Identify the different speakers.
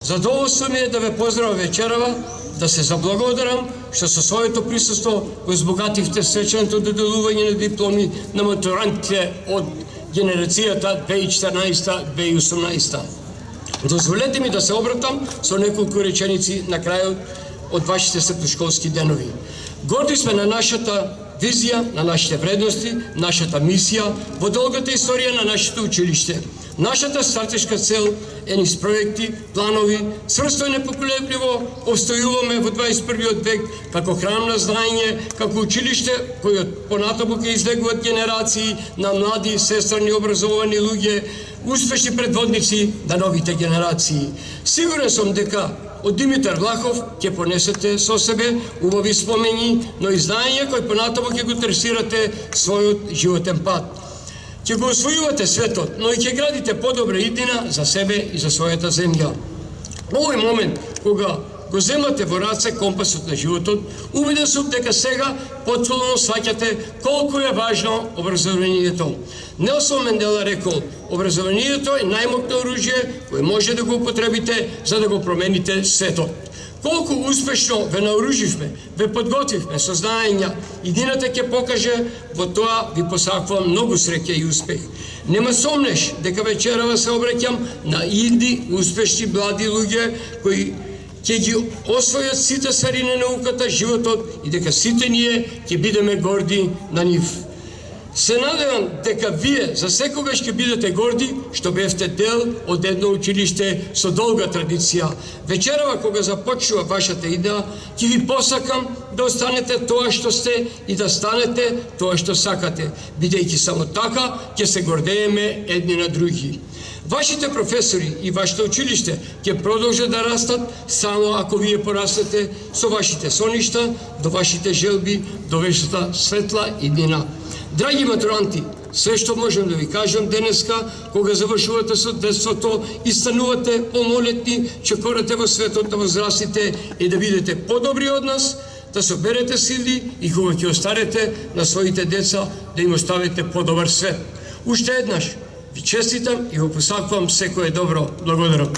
Speaker 1: Задоволство ми е да ве поздравам вечерава, да се заблагодарам што со своето присуство го збогативте свеченото доделување на дипломи на матурантите од генерацијата 2014-2018. Дозволете ми да се обратам со неколку реченици на крајот од вашите средношколски денови. Горди сме на нашата визија, на нашите вредности, нашата мисија во долгата историја на нашето училиште. Нашата стратешка цел е низ проекти, планови, цврсто и непоколебливо обстојуваме во 21. век како храм на знаење, како училиште кој понатаму ќе излегуваат генерации на млади, сестрани, образовани луѓе, успешни предводници на новите генерации. Сигурен сум дека од Димитар Влахов ќе понесете со себе убави спомени, но и знаење кој понатаму ќе го тресирате својот животен пат. Ќе го освојувате светот, но и ќе градите подобра иднина за себе и за својата земја. Овој момент, кога го земате во раце компасот на животот, убеден сум дека сега потполно сваќате колку е важно образованието. Нелсон Мандела рекол: образованието е најмокно оружје кое може да го употребите за да го промените светот. Колку успешно ве наоруживме, ве подготвивме со знаења, иднината ќе покаже, во тоа ви посакувам многу среќа и успех. Нема сомнеш дека вечерава се обраќам на идни, успешни млади луѓе кои ќе ги освојат сите сфери на науката, животот и дека сите ние ќе бидеме горди на нив. Се надевам дека вие за секогаш ќе бидете горди што бевте дел од едно училиште со долга традиција. Вечерава кога започнува вашата идеја, ќе ви посакам да останете тоа што сте и да станете тоа што сакате, бидејќи само така ќе се гордееме едни на други. Вашите професори и вашето училиште ќе продолжат да растат само ако вие порастете со вашите соништа до вашите желби, до вашата светла иднина. Драги матуранти, се што можем да ви кажам денеска, кога завршувате со детството и станувате полнолетни, чекорате во светот на возрастите и да бидете подобри од нас, да соберете сили и кога ќе остарете на своите деца, да им оставите подобар свет. Уште еднаш ви честитам и го посакувам секое добро. Благодарам.